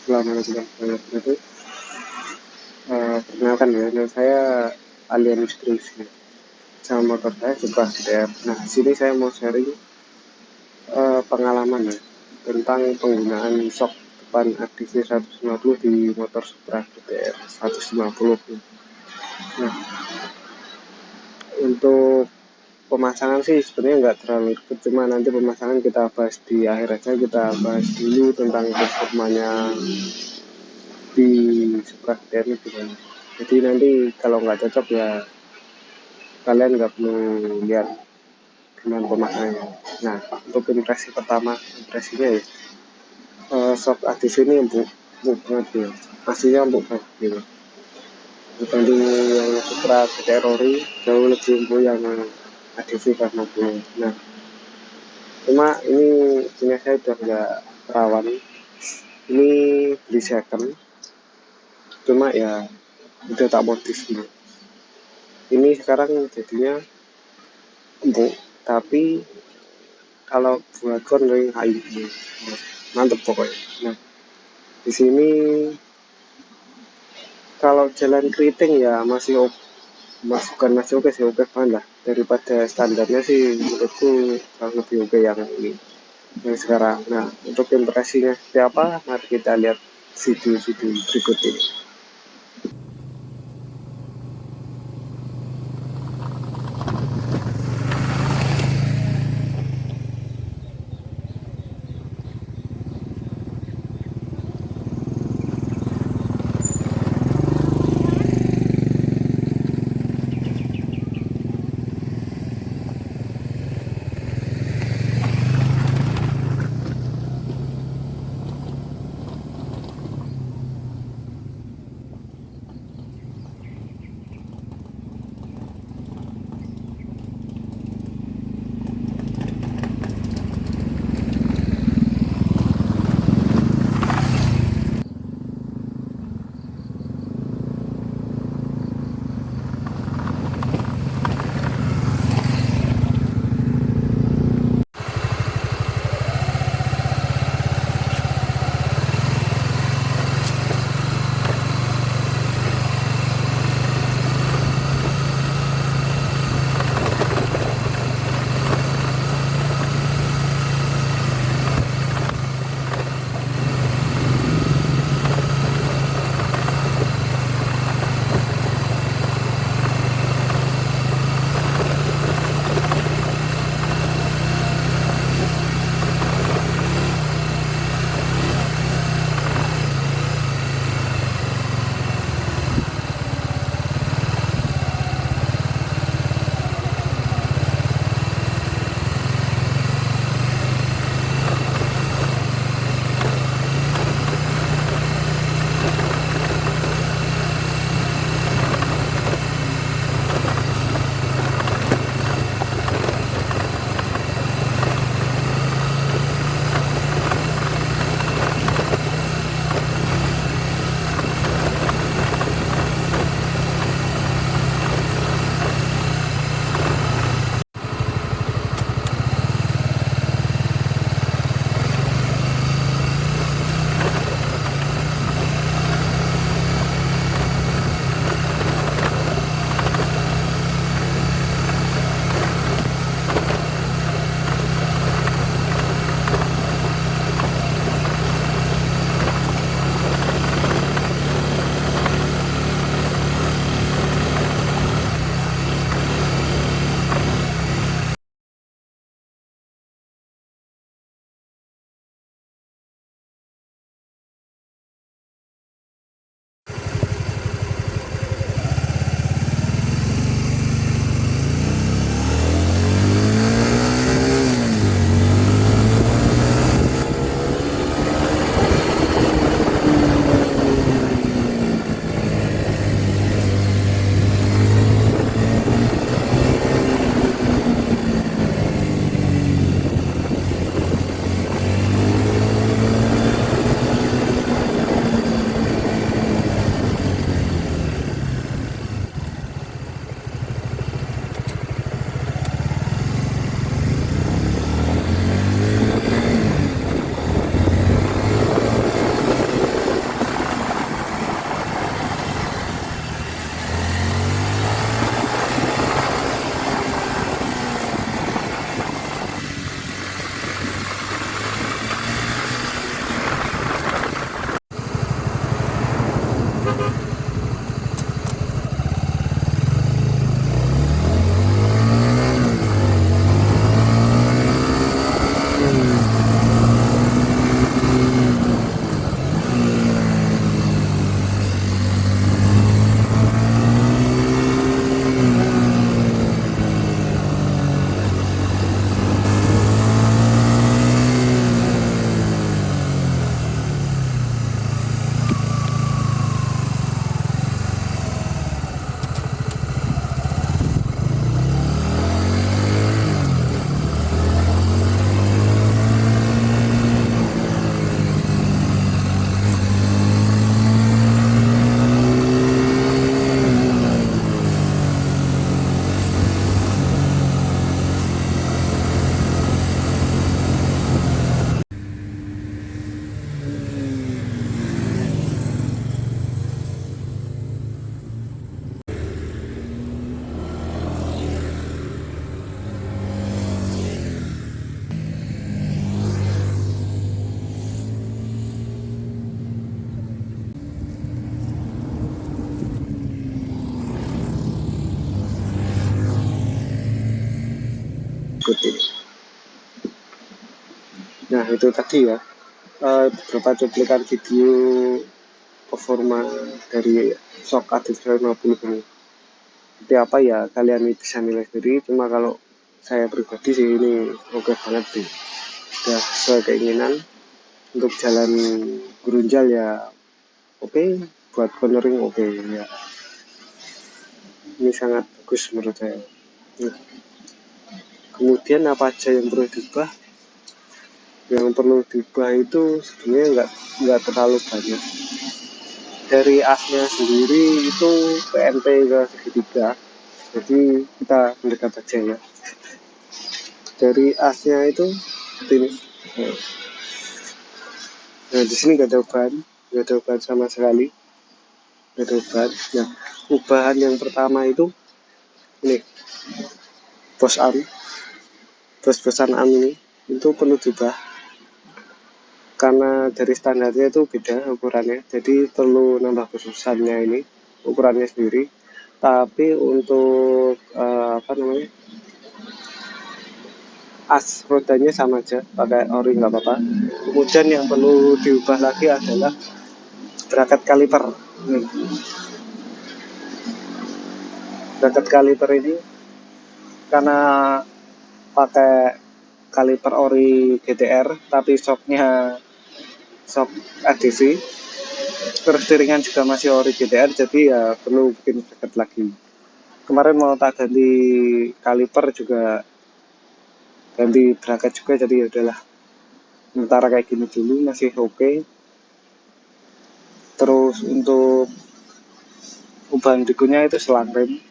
Selamat malam itu perkenalkan ya, nama saya Alian Instruksi. Sama motor saya Supra CTR. Nah, di sini saya mau sharing pengalaman ya tentang penggunaan shock depan ADV 150 di motor Supra CTR 150. Nah, untuk pemasangan sih sebenarnya nggak terlalu ribet, cuma nanti pemasangan kita bahas di akhir aja. Kita bahas dulu tentang performanya di Supra CTR ini gimana. Jadi nanti kalau nggak cocok ya kalian nggak perlu lihat dengan pemakaiannya. Nah, untuk impresinya ya, shock ADV ini empuk banget ya, pastinya empuk banget gitu. Dibanding yang Supra GTR Ori jauh lebih empuk yang ADV karena belum. Nah, cuma ini punya saya udah nggak rawan. Ini beli second, cuma ya udah tak modif nih. Ini sekarang jadinya empuk, tapi kalau buat cornering HI mantep pokoknya. Nah, di sini kalau jalan keriting ya bukan masih oke sih, oke banget lah. Daripada standarnya sih menurutku jauh lebih oke yang ini, yang sekarang. Nah, untuk impresinya seperti apa, mari kita lihat video-video berikut ini. berikut ini. Nah itu tadi ya, beberapa cuplikan video performa dari SOG AD250 ini. Seperti apa ya kalian bisa nilai sendiri, cuma kalau saya pribadi sih ini oke banget sih, udah sesuai keinginan. Untuk jalan gerunjal ya oke, buat cornering oke ya, ini sangat bagus menurut saya. Nah, kemudian apa aja yang perlu diubah? Yang perlu diubah itu sebenarnya nggak terlalu banyak. Dari asnya sendiri itu PNP ke segitiga, jadi kita mendekat aja ya. Dari asnya itu ini, nah di sini nggak ada ubahan sama sekali, nggak ada ubahan. Nah ubahan yang pertama itu ini bos-bosan arm ini itu perlu diubah, karena dari standarnya itu beda ukurannya, jadi perlu nambah bos-bosannya ini ukurannya sendiri. Tapi untuk apa namanya, as rodanya sama aja, pakai ori nggak apa-apa. Kemudian yang perlu diubah lagi adalah bracket kaliper. Bracket kaliper ini karena pakai kaliper ori GTR tapi shocknya shock ADV, terus tiringan juga masih ori GTR, jadi ya perlu bikin bracket lagi. Kemarin mau tak ganti kaliper juga, ganti bracket juga, jadi ya udahlah sementara kayak gini dulu masih oke. Terus untuk ubahan berikutnya itu selang rem.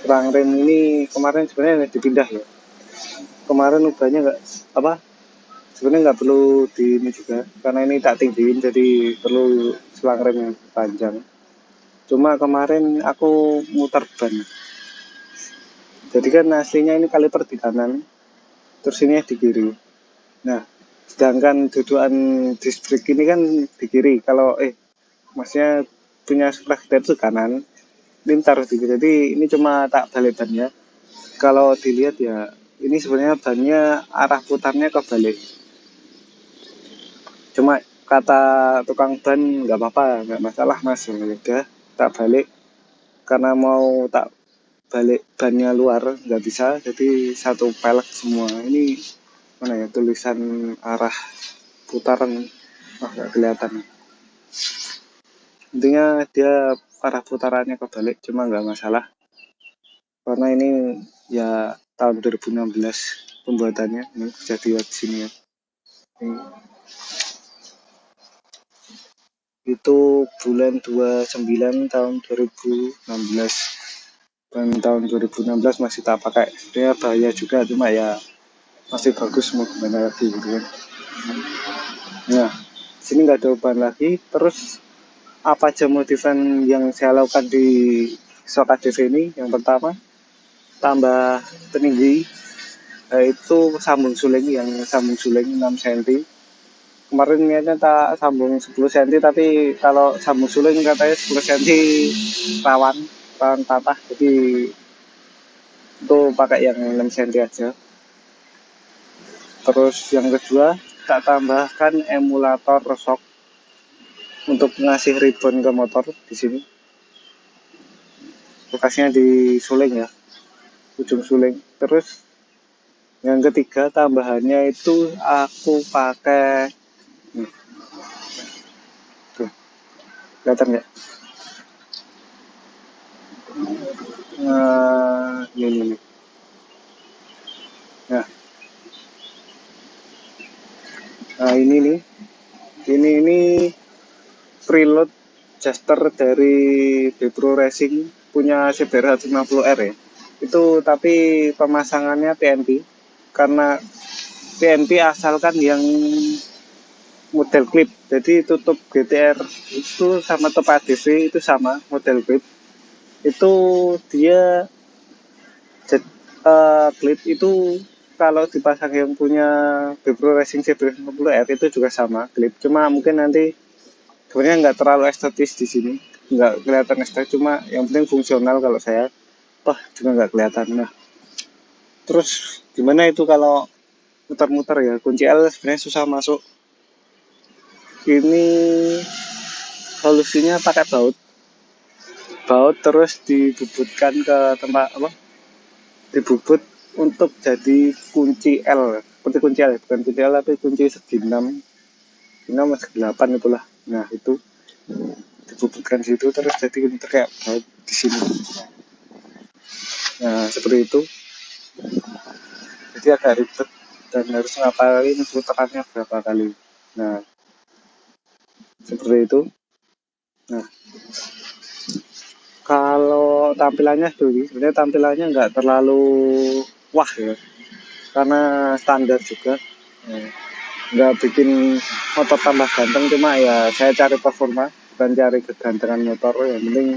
Selang rem ini kemarin sebenarnya dipindah ya, kemarin ubahnya nggak apa, sebenarnya nggak perlu di ini juga karena ini tak tinggiin, jadi perlu selang rem yang panjang. Cuma kemarin aku muter ban, jadi kan aslinya ini kaliper di kanan, terus ini di kiri. Nah sedangkan dudukan disc brake ini kan di kiri, kalau maksudnya punya sprak itu kanan, ini taruh di kiri, jadi ini cuma tak balik bannya. Kalau dilihat ya ini sebenarnya bannya arah putarnya kebalik, cuma kata tukang ban nggak apa-apa, nggak masalah mas, ya udah tak balik. Karena mau tak balik bannya luar nggak bisa, jadi satu pelek semua. Ini mana ya tulisan arah putaran, nggak kelihatan. Intinya dia arah putarannya kebalik, cuma nggak masalah karena ini ya tahun 2016 pembuatannya. Ini jadi di sini ya. Itu bulan 29 tahun 2016, dan tahun 2016 masih tak pakai. Sebenarnya bahaya juga, cuma ya masih bagus, mau gimana lagi gitu kan. Nah sini nggak ada ubahan lagi. Terus apa aja modifan yang saya lakukan di SOG ADV ini? Yang pertama tambah peninggi, yaitu sambung suling 6 cm. Kemarin niatnya tak sambung 10 cm, tapi kalau sambung suling katanya 10 cm rawan patah, jadi itu pakai yang 6 cm aja. Terus yang kedua tak tambahkan emulator shock untuk ngasih ribbon ke motor di sini. Lokasinya di suling ya, ujung suling. Terus yang ketiga tambahannya itu aku pakai tuh, kelihatan nggak? Ini. Nah ini nih, ini preload Jaster dari Bepro Racing punya CBR 150R ya. Itu tapi pemasangannya TNT, karena TNT asalkan yang model clip, jadi tutup GTR itu sama top ADV itu sama model clip. Itu dia clip itu kalau dipasang yang punya Bepro Racing CBR 150R itu juga sama clip, cuma mungkin nanti sebenarnya nggak terlalu estetis di sini, nggak kelihatan estetis, cuma yang penting fungsional kalau saya, juga nggak kelihatan. Nah Terus gimana itu kalau muter-muter ya, kunci L sebenarnya susah masuk. Ini solusinya pakai baut. Baut terus dibubutkan ke tempat apa? Dibubut untuk jadi kunci L. Kunci L, bukan kunci L tapi kunci segi 6. 6 atau 8 itulah. Nah, itu dibubutkan situ terus jadi kayak baut di sini. Nah, seperti itu. Jadi agak ribet dan harus ngapalin putarannya berapa kali. Nah, seperti itu. Nah, kalau tampilannya tuh, sebenarnya tampilannya nggak terlalu wah ya, karena standar juga. Nah, nggak bikin motor tambah ganteng, cuma ya saya cari performa, bukan cari kegantengan motor. Yang penting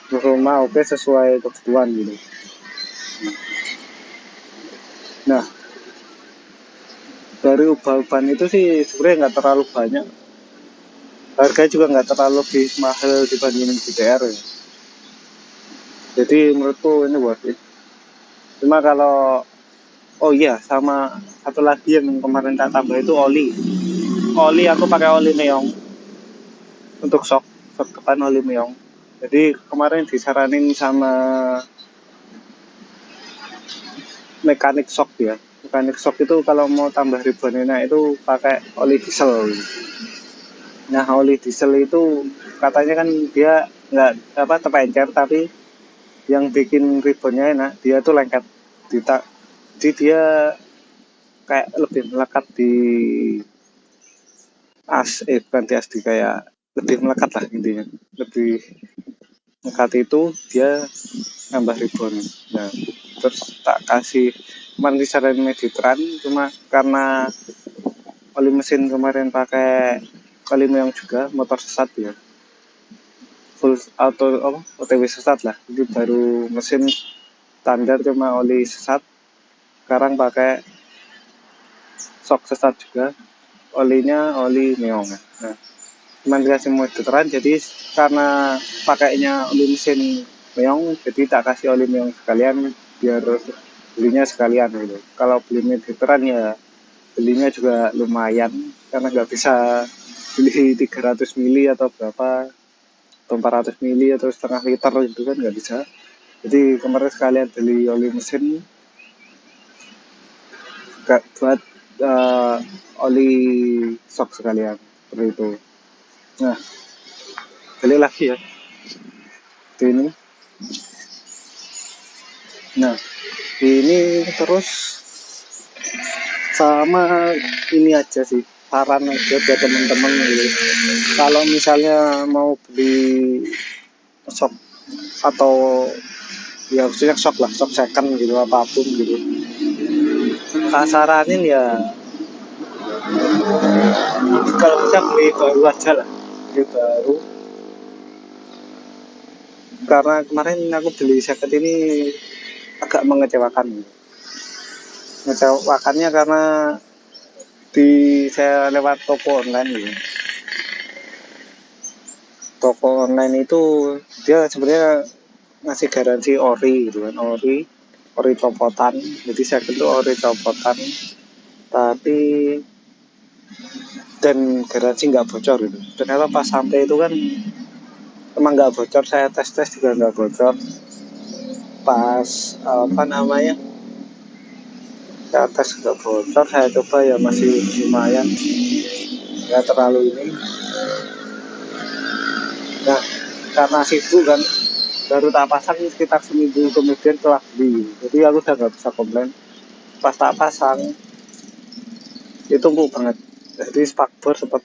performa oke sesuai kebutuhan gitu. Nah, dari ubah-ubahan itu sih sebenarnya nggak terlalu banyak. Harganya juga nggak terlalu lebih mahal dibandingin GTR ya. Jadi menurutku ini worth it. Cuma kalau oh iya, sama satu lagi yang kemarin tak tambah itu oli. Oli aku pakai oli meong untuk shock depan oli meong. Jadi kemarin disaranin sama mekanik shock ya. Mekanik shock itu kalau mau tambah ribuan enak itu pakai oli diesel. Nah, oli diesel itu katanya kan dia nggak apa terpencer, tapi yang bikin ribbonnya enak dia tuh lengket. Jadi dia kayak lebih melekat di bukan di as, di kayak lebih melekat lah intinya, lebih melekat. Itu dia nambah ribbon. Nah, terus tak kasih kemarin disarankan Meditran, cuma karena oli mesin kemarin pakai oli meong juga, motor sesat ya, full auto apa OTW sesat lah. Jadi baru mesin standar cuma oli sesat, sekarang pakai shock sesat juga, olinya oli meong. Nah, cuman dikasih modern, jadi karena pakainya oli mesin meong, jadi tak kasih oli meong sekalian biar belinya sekalian gitu. Kalau beli mediteran ya belinya juga lumayan, karena nggak bisa beli 300 mili atau berapa atau 400 mili atau setengah liter itu kan nggak bisa. Jadi kemarin sekalian beli oli mesin buat oli shock sekalian seperti itu. Nah, balik lagi ya ini. Nah, ini terus sama ini aja sih, saran aja buat teman-teman gitu. Kalau misalnya mau beli shock atau ya maksudnya shock lah, shock second gitu apapun gitu, tak saranin ya kalau bisa beli baru aja lah, beli baru. Karena kemarin aku beli second ini agak mengecewakan. Mengecewakannya karena saya lewat toko online gitu. Toko online itu dia sebenarnya ngasih garansi ori gitu kan, ori copotan. Jadi second itu ori copotan, tapi dan garansi nggak bocor gitu. Ternyata pas sampai itu kan emang nggak bocor, saya tes juga nggak bocor. Pas apa namanya, saya tes nggak bocor, saya coba ya masih lumayan, nggak terlalu ini. Nah, karena sibuk kan, baru tak pasang sekitar seminggu kemudian telah beli, jadi aku udah nggak bisa komplain. Pas tak pasang itu empuk banget, jadi spakbor sempat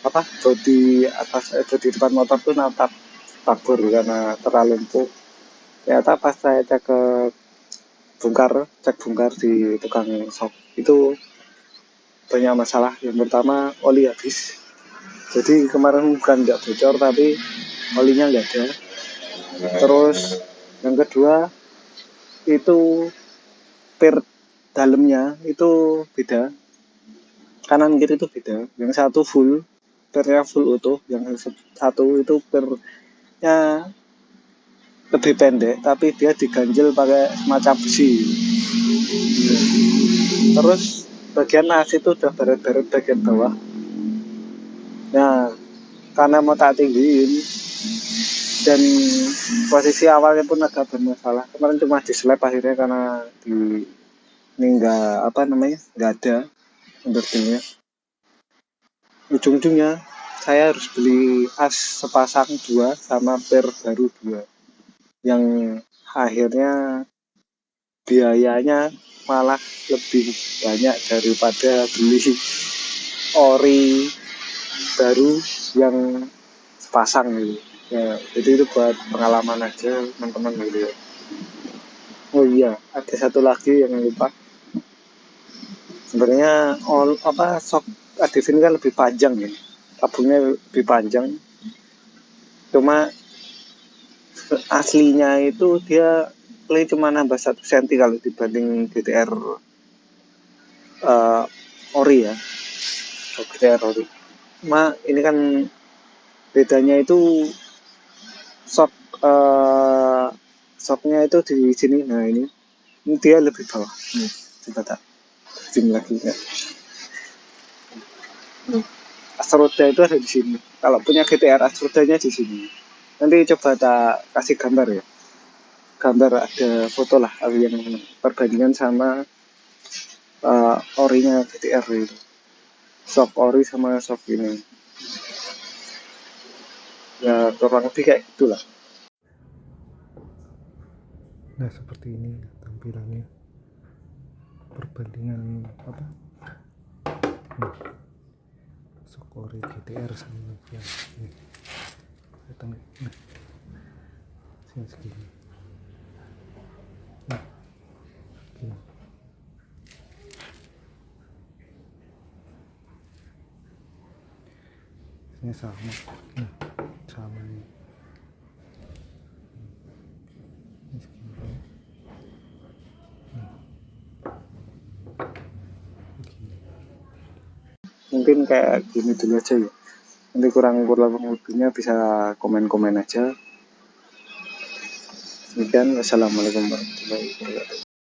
apa bodi atas bodi depan motor tuh natap spakbor karena terlalu empuk. Ternyata pas saya cek bongkar di tukang shop itu banyak masalah. Yang pertama, oli habis. Jadi kemarin bukan nggak bocor, tapi olinya nggak ada. Terus yang kedua itu per dalamnya itu beda, kanan kiri itu beda. Yang satu pernya full utuh, yang satu itu pernya lebih pendek tapi dia diganjel pakai semacam besi. Terus bagian as itu udah baret-baret bagian bawah. Nah, karena mau tak tinggiin dan posisi awalnya pun agak bermasalah. Kemarin cuma di slap akhirnya karena di ini nggak ada underpinnya. Ujung-ujungnya saya harus beli as sepasang 2 sama per baru 2 yang akhirnya biayanya malah lebih banyak daripada beli ori baru yang sepasang gitu ya. Jadi itu buat pengalaman aja teman-teman gitu ya. Oh iya, ada satu lagi yang lupa. Sebenarnya shock Adivin kan lebih panjang ya, tabungnya lebih panjang. Cuma aslinya itu dia play cuma nambah 1 cm kalau dibanding GTR ori ya, GTR ori. Cuma ini kan bedanya itu shock shocknya itu di sini. Nah ini dia lebih bawah. Coba tak zoom lagi ya. As roda itu ada di sini. Kalau punya GTR as rodanya di sini. Nanti coba tak kasih gambar ya. Gambar ada foto lah yang perbandingan sama orinya GTR itu. Shock ori sama shock ini. Ya kurang lebih kayak gitulah. Nah seperti ini tampilannya, perbandingan shock ori GTR sama yang ini. Kelihatan sini segini. Gini. Ini sama. Sama nih. Ini segini. Mungkin kayak gini dulu aja ya. Nanti kurang lebihnya bisa komen-komen aja. Demikian, wassalamualaikum warahmatullahi wabarakatuh.